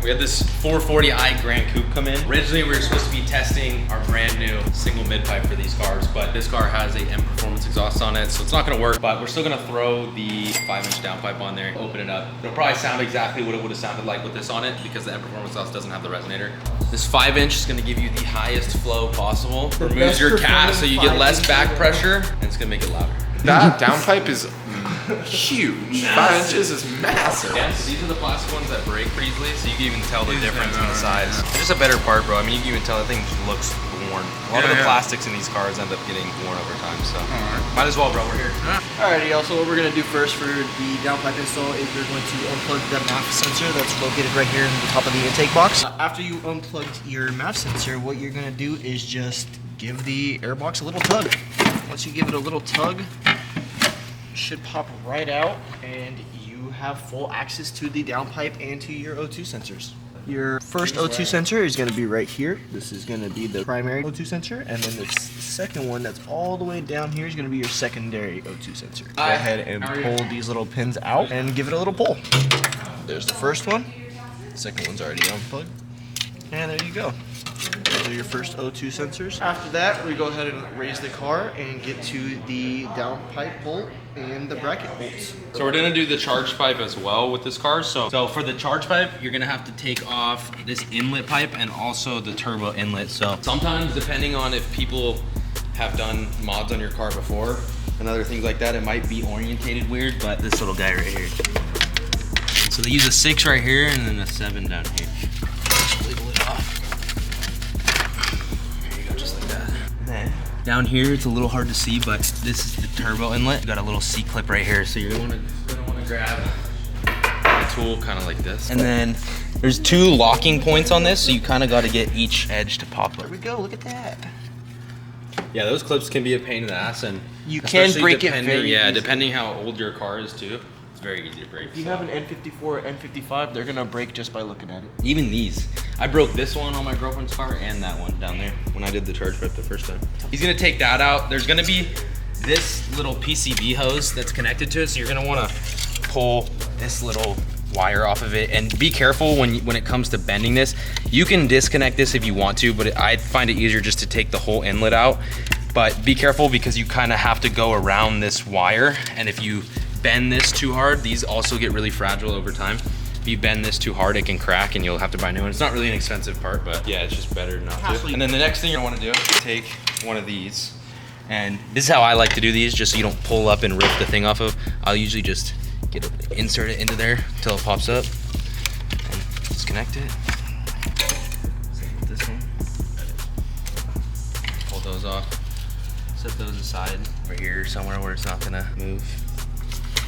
We had this 440i Grand Coupe come in. Originally, we were supposed to be testing our brand new single mid pipe for these cars, but this car has a M Performance exhaust on it, so it's not gonna work, but we're still gonna throw the 5-inch downpipe on there, open it up. It'll probably sound exactly what it would have sounded like with this on it because the M Performance exhaust doesn't have the resonator. This 5-inch is gonna give you the highest flow possible. Removes your cat so you get less back pressure, and it's gonna make it louder. That downpipe is huge. 5 inches is massive. Yeah, so these are the plastic ones that break pretty easily, so you can even tell the difference in the size. It's just a better part, bro. I mean, you can even tell that thing just looks worn. A lot of the plastics in these cars end up getting worn over time, so might as well, bro. We're here. Alrighty, also what we're gonna do first for the downpipe install is we're going to unplug the MAF sensor that's located right here in the top of the intake box. After you unplugged your MAF sensor, what you're gonna do is just give the air box a little tug. Once you give it a little tug, should pop right out and you have full access to the downpipe and to your O2 sensors. Your first O2 sensor is going to be right here. This is going to be the primary O2 sensor, and then the second one that's all the way down here is going to be your secondary O2 sensor. Go ahead and pull these little pins out and give it a little pull. There's the first one. The second one's already unplugged. And there you go. Those are your first O2 sensors. After that, we go ahead and raise the car and get to the downpipe bolt and the bracket bolts. So we're gonna do the charge pipe as well with this car. So for the charge pipe, you're gonna have to take off this inlet pipe and also the turbo inlet. So sometimes, depending on if people have done mods on your car before and other things like that, it might be orientated weird, but this little guy right here. So they use a 6 right here and then a 7 down here. Just wiggle it off. There you go, just like that. Then down here, it's a little hard to see, but this is the turbo inlet. You got a little C-clip right here, so you're gonna wanna grab the tool kind of like this. And then there's 2 locking points on this, so you kind of got to get each edge to pop up. There we go, look at that. Yeah, those clips can be a pain in the ass, and you can break it very easily. Depending how old your car is too. Very easy to break. If you have an N54 or N55, they're gonna break just by looking at it. Even these. I broke this one on my girlfriend's car and that one down there when I did the charge pipe the first time. He's gonna take that out. There's gonna be this little PCB hose that's connected to it, so you're gonna wanna pull this little wire off of it, and be careful when it comes to bending this. You can disconnect this if you want to, but I find it easier just to take the whole inlet out. But be careful because you kind of have to go around this wire, and if you bend this too hard, these also get really fragile over time. If you bend this too hard, it can crack and you'll have to buy a new one. It's not really an expensive part, but yeah, it's just better not to. And then the next thing you want to do is take one of these, and this is how I like to do these, just so you don't pull up and rip the thing off of. I'll usually just insert it into there until it pops up, and disconnect it. Same with this one. Pull those off. Set those aside right here somewhere where it's not gonna move.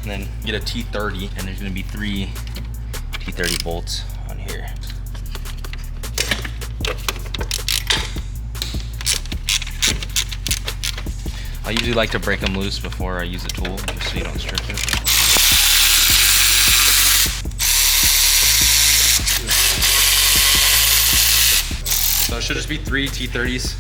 And then get a T30, and there's gonna be 3 T30 bolts on here. I usually like to break them loose before I use a tool, just so you don't strip it. So it should just be 3 T30s.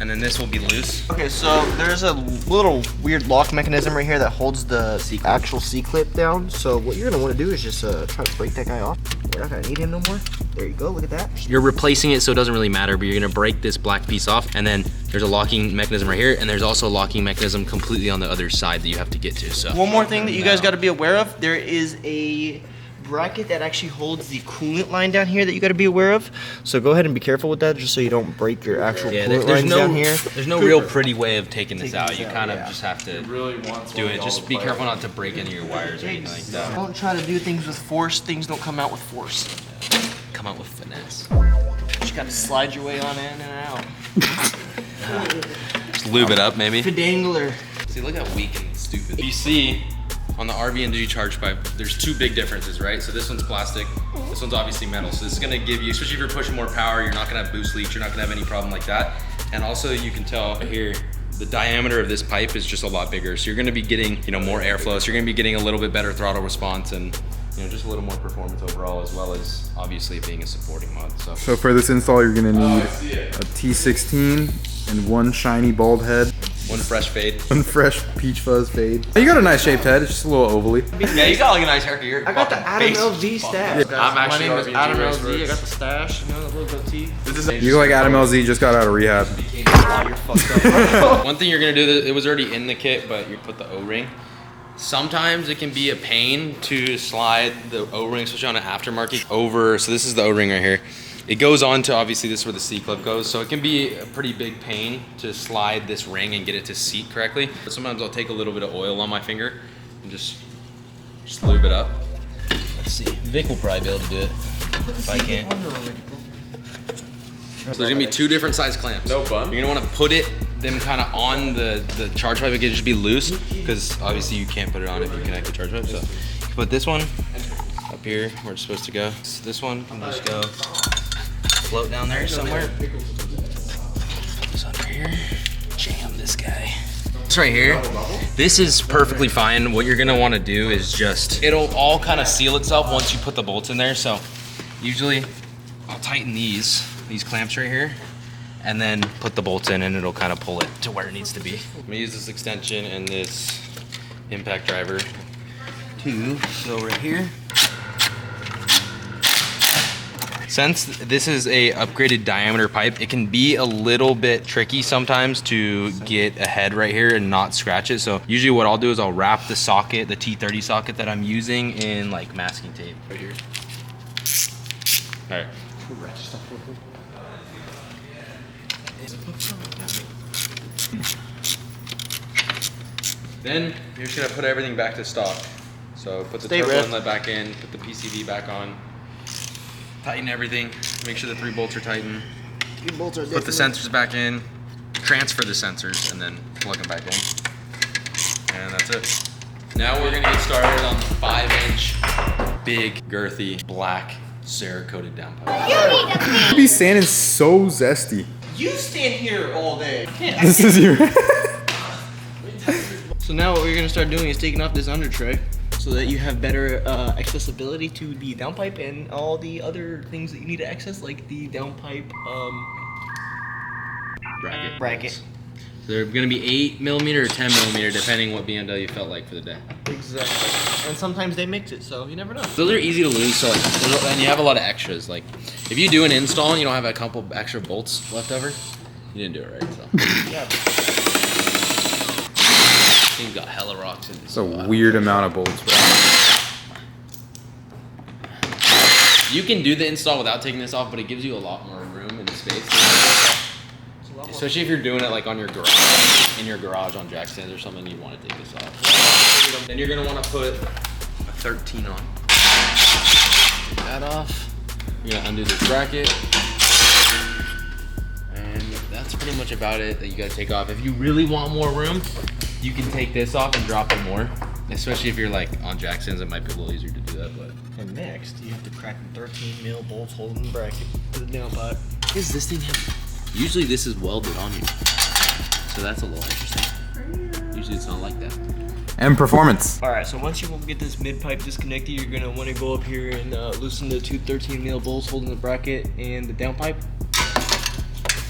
And then this will be loose. Okay, so there's a little weird lock mechanism right here that holds the actual C-clip down. So what you're gonna wanna do is just try to break that guy off. We're not gonna need him no more. There you go, look at that. You're replacing it, so it doesn't really matter, but you're gonna break this black piece off, and then there's a locking mechanism right here, and there's also a locking mechanism completely on the other side that you have to get to. So one more thing that you guys gotta be aware of, there is a bracket that actually holds the coolant line down here that you got to be aware of. So go ahead and be careful with that, just so you don't break your actual coolant lines down here. There's no real pretty way of taking this out. You kind of just have to do it. Just be careful not to break any of your wires or anything like that. Don't try to do things with force. Things don't come out with force. Come out with finesse. You just got to slide your way on in and out. Just lube it up, maybe. Pedangler. See, look how weak and stupid. You see, on the Rvng charge pipe, there's 2 big differences, right? So this one's plastic, this one's obviously metal. So this is gonna give you, especially if you're pushing more power, you're not gonna have boost leaks, you're not gonna have any problem like that. And also you can tell here, the diameter of this pipe is just a lot bigger. So you're gonna be getting, more airflow. So you're gonna be getting a little bit better throttle response and, just a little more performance overall, as well as obviously being a supporting mod. So for this install, you're gonna need a T16 and 1 shiny bald head. One fresh fade. One fresh peach fuzz fade. You got a nice shaped head. It's just a little ovally. Yeah, you got like a nice haircut. Your I got the Adam face. LZ stash. I'm actually My name is Rvng Adam Race LZ. Works. I got the stash, you know, the little goatee. You look like Adam LZ just got out of rehab. You're fucked up. One thing you're gonna do, it was already in the kit, but you put the O-ring. Sometimes it can be a pain to slide the O-ring, especially on an aftermarket, over. So this is the O-ring right here. It goes on to, obviously this is where the C-clip goes. So it can be a pretty big pain to slide this ring and get it to seat correctly. But sometimes I'll take a little bit of oil on my finger and just lube it up. Let's see, Vic will probably be able to do it if I can't. So there's gonna be 2 different size clamps. No bun? You're gonna wanna put them kind of on the charge pipe. It can just be loose, because obviously you can't put it on if you connect the charge pipe. So you can put this one up here where it's supposed to go. So this one can just go float down there somewhere. This under here, jam this guy. This right here, this is perfectly fine. What you're gonna wanna do is just, it'll all kind of seal itself once you put the bolts in there. So usually I'll tighten these clamps right here, and then put the bolts in, and it'll kind of pull it to where it needs to be. I'm gonna use this extension and this impact driver to go right here. Since this is a upgraded diameter pipe, it can be a little bit tricky sometimes to get a head right here and not scratch it. So usually what I'll do is I'll wrap the socket, the T30 socket that I'm using, in like masking tape right here. All right. Then you're just gonna put everything back to stock. So put the turbo inlet back in, put the PCV back on, tighten everything, make sure the 3 bolts are tightened, put the sensors back in, transfer the sensors, and then plug them back in. And that's it. Now we're gonna get started on the 5-inch, big, girthy, black, Cerakoted downpipe. You be standing so zesty. You stand here all day. This is your. So now what we're gonna start doing is taking off this under tray so that you have better accessibility to the downpipe and all the other things that you need to access, like the downpipe bracket. They're gonna be 8mm or 10mm, depending what BMW felt like for the day. Exactly. And sometimes they mix it, so you never know. Those are easy to lose, so like, and you have a lot of extras. Like, if you do an install and you don't have a couple extra bolts left over, you didn't do it right. So Yeah. thing's got hella rocks in it. It's a weird amount of bolts, bro. You can do the install without taking this off, but it gives you a lot more room and space. Especially if you're doing it like on your garage, in your garage on jack stands or something, you want to take this off. Then you're gonna want to put a 13 on. Take that off. You're gonna undo this bracket. And that's pretty much about it that you gotta take off. If you really want more room, you can take this off and drop it more. Especially if you're like on jack stands, it might be a little easier to do that, but. And next, you have to crack the 13mm bolts holding the bracket to the downpipe. Is this thing heavy? Usually this is welded on you, so that's a little interesting. Usually it's not like that. And performance. All right, so once you get this mid pipe disconnected, you're gonna want to go up here and loosen the 2 13mm bolts holding the bracket and the downpipe.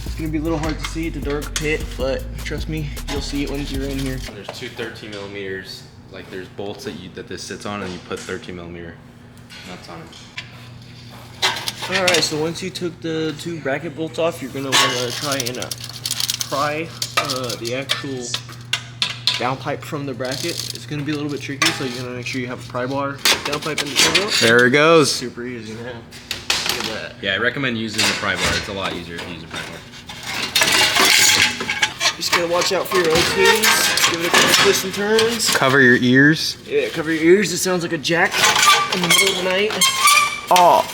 It's gonna be a little hard to see, it's a dark pit, but trust me, you'll see it once you're in here. There's 2 13mm, like there's bolts that this sits on, and you put 13mm nuts on it. Alright, so once you took the 2 bracket bolts off, you're going to want to try and pry the actual downpipe from the bracket. It's going to be a little bit tricky, so you're going to make sure you have a pry bar downpipe in the turbo. There it goes. Super easy now. Look at that. Yeah, I recommend using the pry bar. It's a lot easier if you use a pry bar. Just got to watch out for your OTs. Give it a couple twists and turns. Cover your ears. Yeah, cover your ears. It sounds like a jack in the middle of the night. Oh.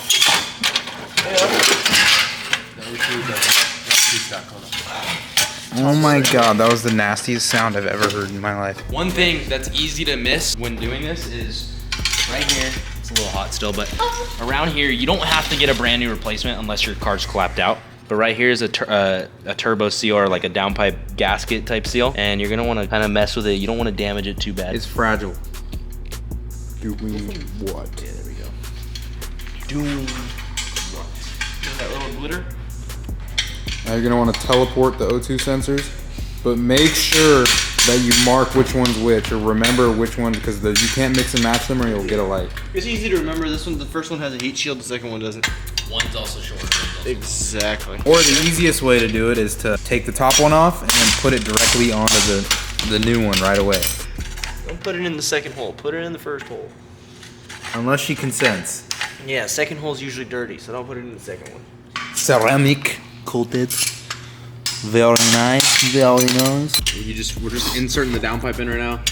Oh my god, that was the nastiest sound I've ever heard in my life. One thing that's easy to miss when doing this is right here. It's a little hot still, but around here, you don't have to get a brand new replacement unless your car's clapped out. But right here is a turbo seal, or like a downpipe gasket type seal, and you're gonna want to kind of mess with it. You don't want to damage it too bad. It's fragile. Doing what? Yeah, there we go. Doing what? That little glitter? Now you're gonna want to teleport the O2 sensors But make sure that you mark which one's which, or remember which ones, because you can't mix and match them or you'll get a light. It's easy to remember. This one, the first one has a heat shield, the second one doesn't. One's also shorter. Exactly. Or the easiest way to do it is to take the top one off and then put it directly onto the new one right away. Don't put it in the second hole. Put it in the first hole. Unless she consents. Yeah, second hole's usually dirty, so don't put it in the second one. Ceramic coated. Very nice. Very nice. We're just inserting the downpipe in right now.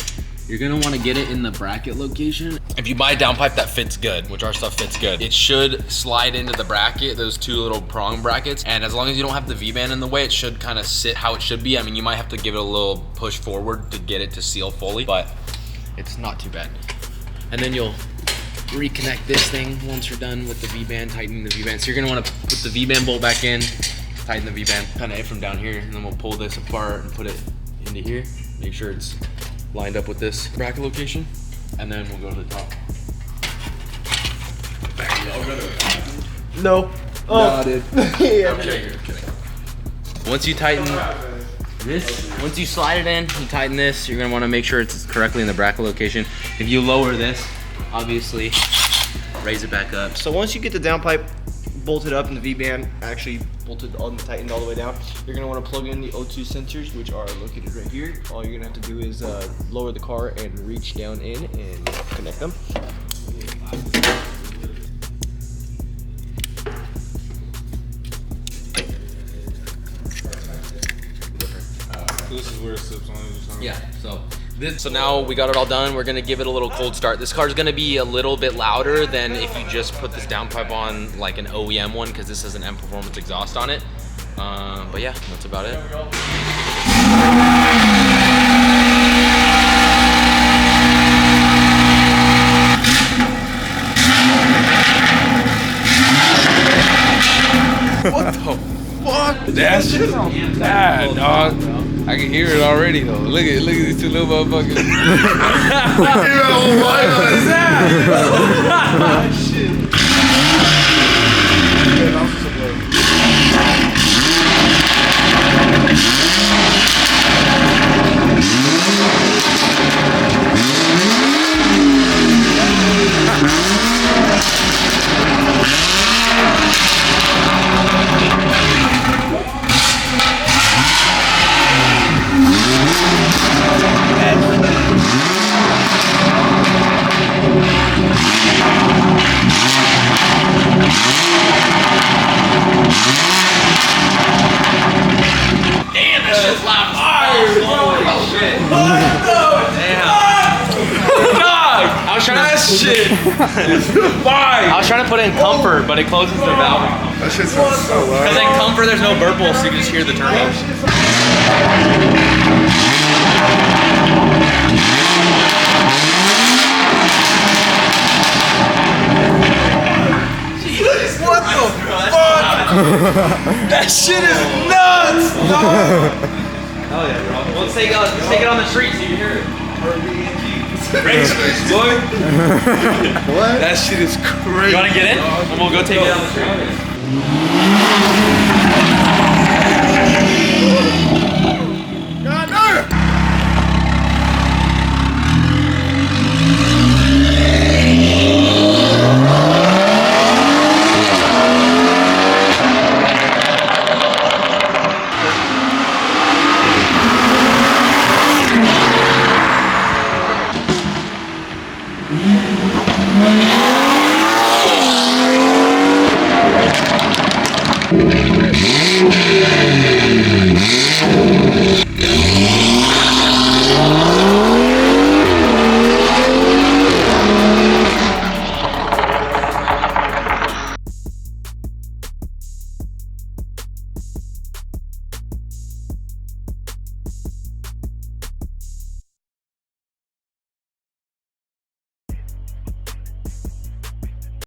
You're gonna want to get it in the bracket location. If you buy a downpipe that fits good, which our stuff fits good, it should slide into the bracket, those two little prong brackets. And as long as you don't have the V-band in the way, it should kind of sit how it should be. I mean, you might have to give it a little push forward to get it to seal fully, but it's not too bad. And then you'll reconnect this thing once you're done with the V-band, tightening the V-band. So you're gonna want to put the V-band bolt back in, tighten the V-band, kind of from down here, and then we'll pull this apart and put it into here. Make sure it's lined up with this bracket location, and then we'll go to the top. No. Oh. No, dude. Yeah. I'm kidding, you're kidding. Once you tighten this, once you slide it in, you tighten this, you're gonna wanna make sure it's correctly in the bracket location. If you lower this, obviously, raise it back up. So once you get the downpipe bolted up and the V-band actually bolted and tightened all the way down, you're gonna want to plug in the O2 sensors, which are located right here. All you're gonna have to do is lower the car and reach down in and connect them. This is where it sips on it. Yeah, so now we got it all done. We're gonna give it a little cold start. This car's gonna be a little bit louder than if you just put this downpipe on like an OEM one, because this has an M Performance exhaust on it. But yeah, that's about it. What the fuck? That shit's bad, dog. I can hear it already though. Look at these two little motherfuckers. What is that? Shit. I was trying to put it in comfort, but it closes the valve. That shit sounds so loud. Because in comfort, there's no burp hole, so you can just hear the turbo. What the fuck? That shit is nuts! Hell yeah, bro. Let's take it on the street so you can hear it. Racers, boy. What? That shit is crazy. You want to get in? And we'll go take it on the street.